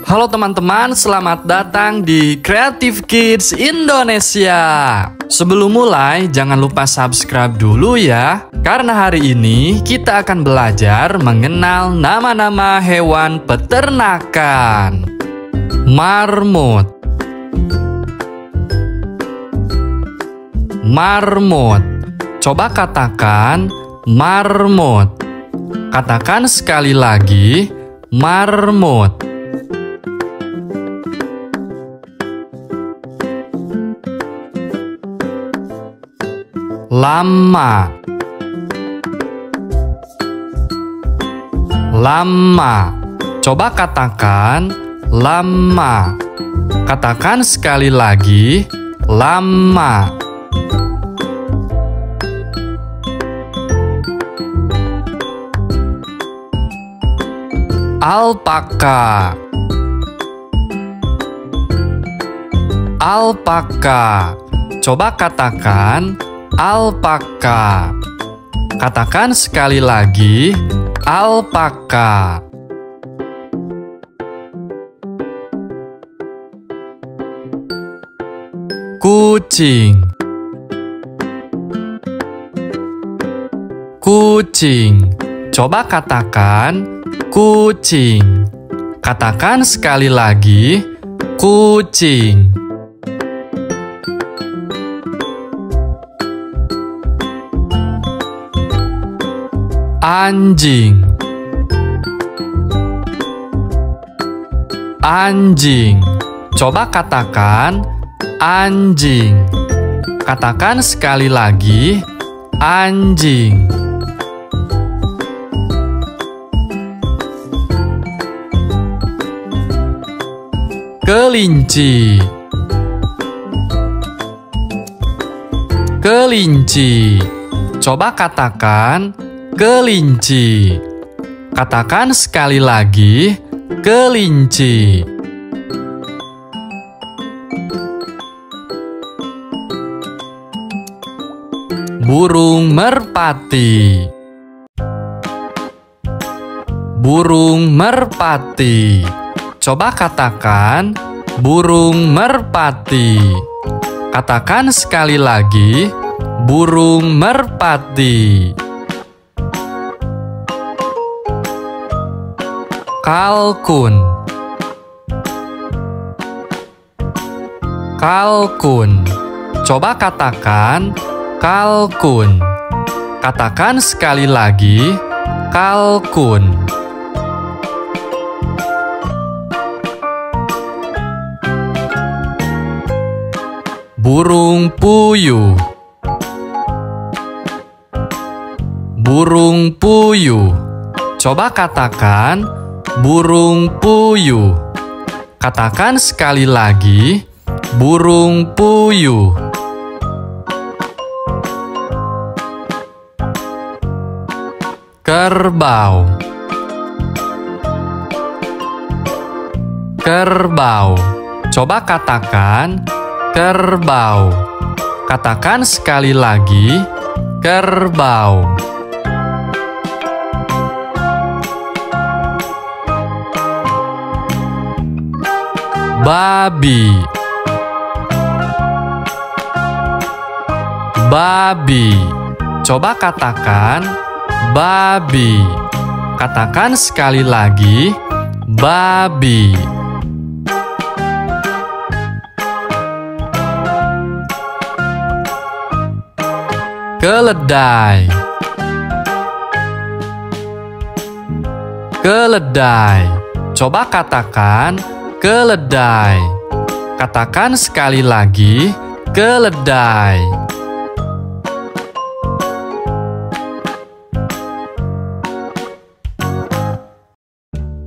Halo teman-teman, selamat datang di Creative Kids Indonesia. Sebelum mulai, jangan lupa subscribe dulu ya. Karena hari ini kita akan belajar mengenal nama-nama hewan peternakan. Marmut. Marmut. Coba katakan marmut. Katakan sekali lagi, marmut. Lama. Lama. Coba katakan lama. Katakan sekali lagi, lama. Alpaka. Alpaka. Coba katakan alpaka. Katakan sekali lagi, alpaka. Kucing. Kucing. Coba katakan kucing. Katakan sekali lagi, kucing. Anjing. Anjing. Coba katakan anjing. Katakan sekali lagi, anjing. Kelinci. Kelinci. Coba katakan kelinci. Katakan sekali lagi, kelinci. Burung merpati. Burung merpati. Coba katakan burung merpati. Katakan sekali lagi, burung merpati. Kalkun. Kalkun. Coba katakan kalkun. Katakan sekali lagi, kalkun. Burung puyuh. Burung puyuh. Coba katakan burung puyuh. Katakan sekali lagi, burung puyuh. Kerbau. Kerbau. Coba katakan kerbau. Katakan sekali lagi, kerbau. Babi. Babi. Coba katakan babi. Katakan sekali lagi, babi. Keledai. Keledai. Coba katakan keledai. Katakan sekali lagi, keledai.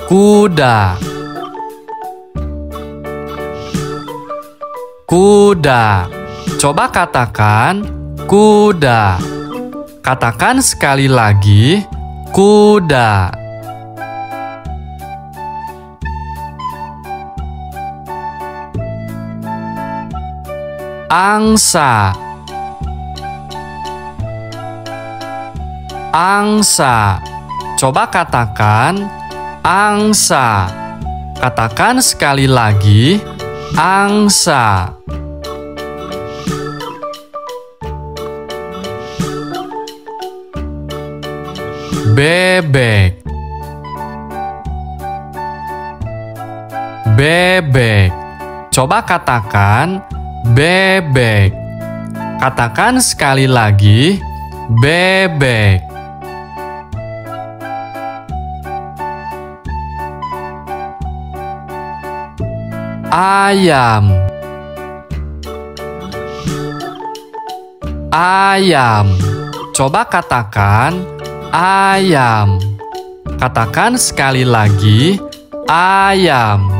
Kuda. Kuda. Coba katakan kuda. Katakan sekali lagi, kuda. Angsa. Angsa. Coba katakan angsa. Katakan sekali lagi, angsa. Bebek. Bebek. Coba katakan bebek. Katakan sekali lagi, bebek. Ayam. Ayam. Coba katakan ayam. Katakan sekali lagi, ayam.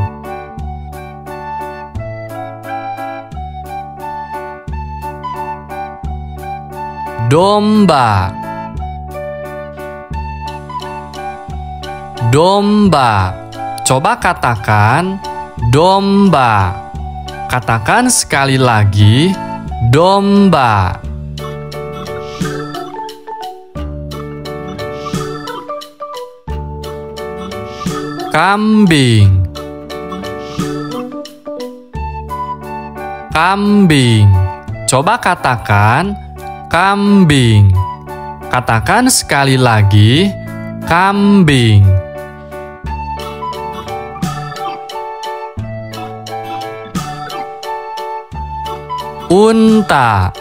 Domba. Domba. Coba katakan domba. Katakan sekali lagi, domba. Kambing. Kambing. Coba katakan kambing. Katakan sekali lagi, kambing. Unta.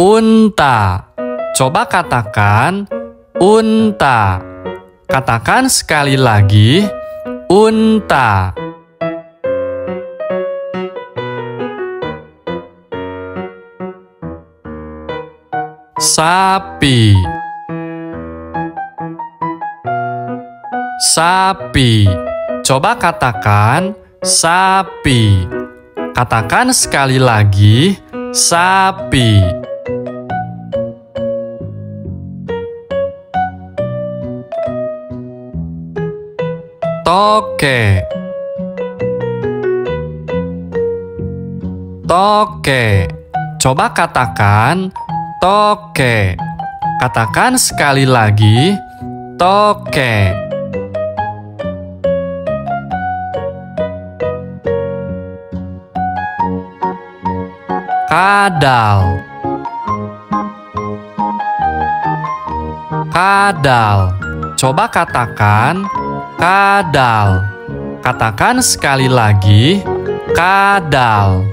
Unta. Coba katakan unta. Katakan sekali lagi, unta. Sapi. Sapi. Coba katakan sapi. Katakan sekali lagi, sapi. Toke. Toke. Coba katakan toke. Katakan sekali lagi, toke. Kadal. Kadal. Coba katakan kadal. Katakan sekali lagi, kadal.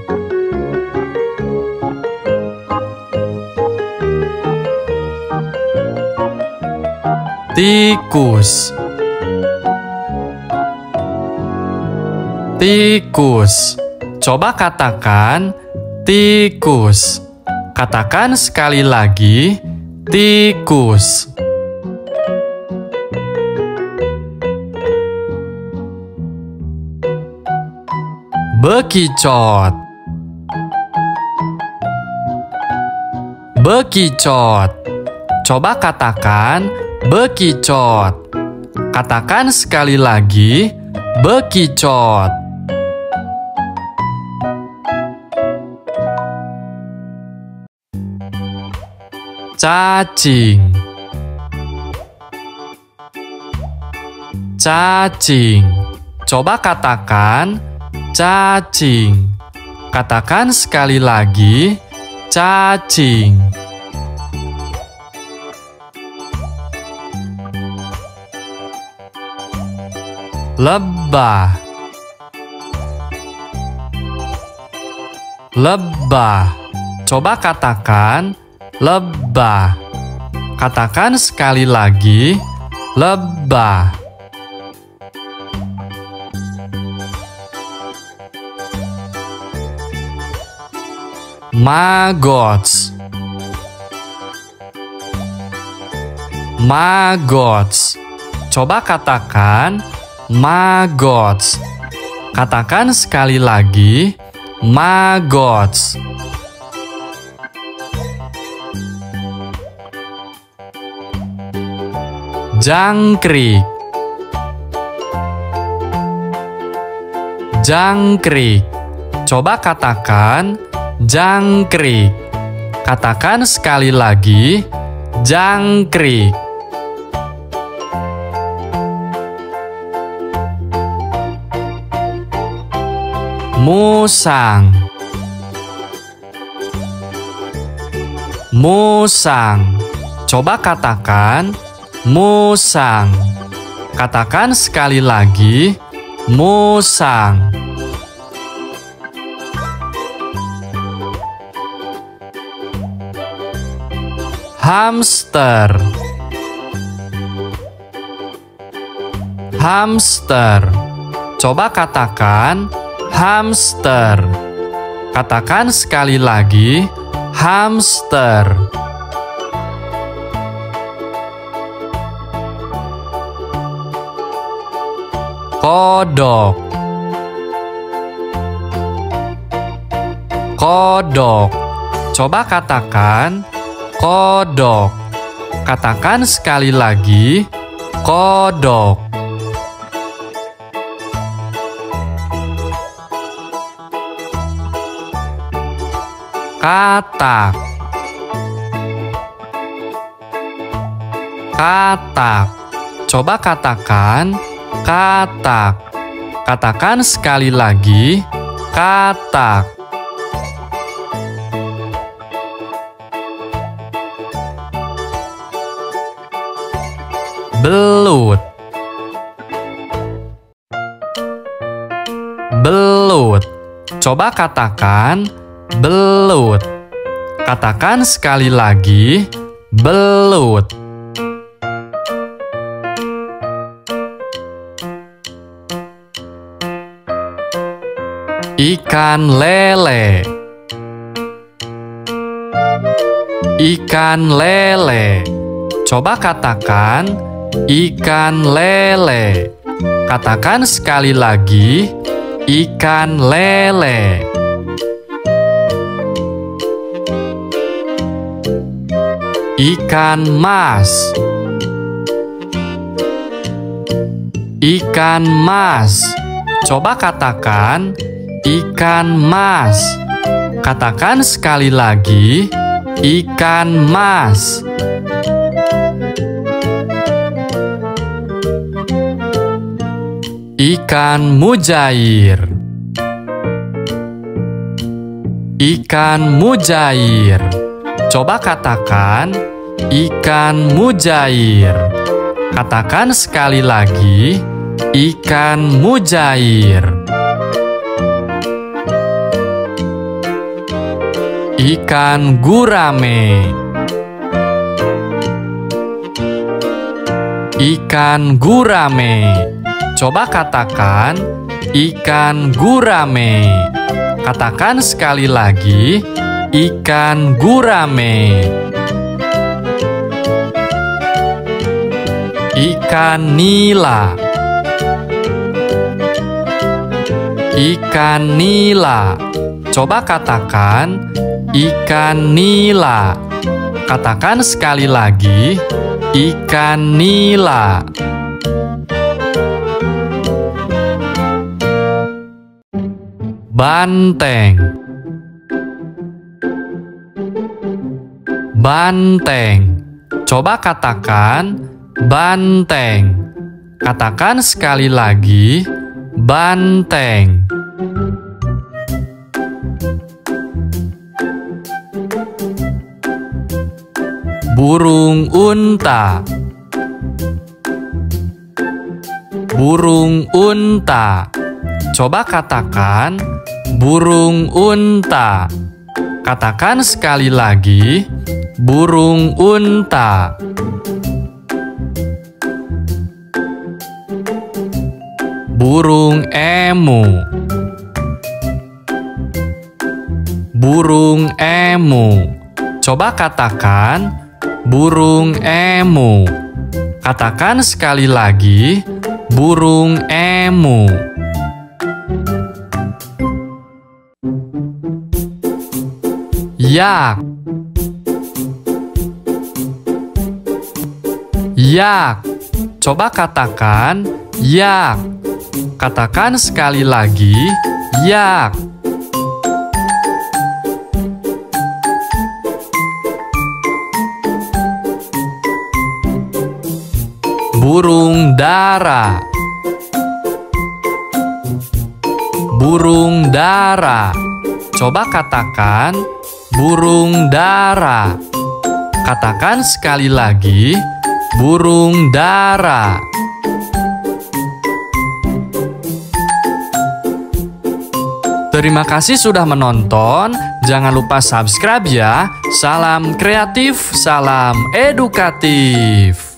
Tikus. Tikus. Coba katakan tikus. Katakan sekali lagi, tikus. Bekicot. Bekicot. Coba katakan bekicot. Katakan sekali lagi, bekicot. Cacing. Cacing. Coba katakan cacing. Katakan sekali lagi, cacing. Lebah. Lebah. Coba katakan lebah. Katakan sekali lagi, lebah. Maggots. Maggots. Coba katakan maggots. Katakan sekali lagi, maggots. Jangkrik. Jangkrik. Coba katakan jangkrik. Katakan sekali lagi, jangkrik. musang, musang. Coba katakan musang. Katakan sekali lagi, musang. Hamster, hamster. Coba katakan hamster. Katakan sekali lagi, hamster. Kodok, kodok. Coba katakan kodok. Katakan sekali lagi, kodok. Katak, katak. Coba katakan katak. Katakan sekali lagi, katak. Belut, belut. Coba katakan belut. Katakan sekali lagi, belut. Ikan lele, ikan lele. Coba katakan ikan lele. Katakan sekali lagi, ikan lele. Ikan mas, ikan mas. Coba katakan ikan mas. Katakan sekali lagi, ikan mas. Ikan mujair, ikan mujair. Coba katakan ikan mujair. Katakan sekali lagi, ikan mujair. Ikan gurame, ikan gurame. Coba katakan ikan gurame. Katakan sekali lagi, ikan gurame. Ikan nila, ikan nila. Coba katakan ikan nila. Katakan sekali lagi, ikan nila. Banteng, banteng. Coba katakan banteng. Katakan sekali lagi, banteng. Burung unta, burung unta. Coba katakan burung unta. Katakan sekali lagi, burung unta. Burung emu, burung emu. Coba katakan burung emu. Katakan sekali lagi, burung emu. Yak, yak. Coba katakan yak. Katakan sekali lagi, yak. Burung dara, burung dara. Coba katakan burung dara. Katakan sekali lagi, burung dara. Terima kasih sudah menonton. Jangan lupa subscribe ya. Salam kreatif, salam edukatif.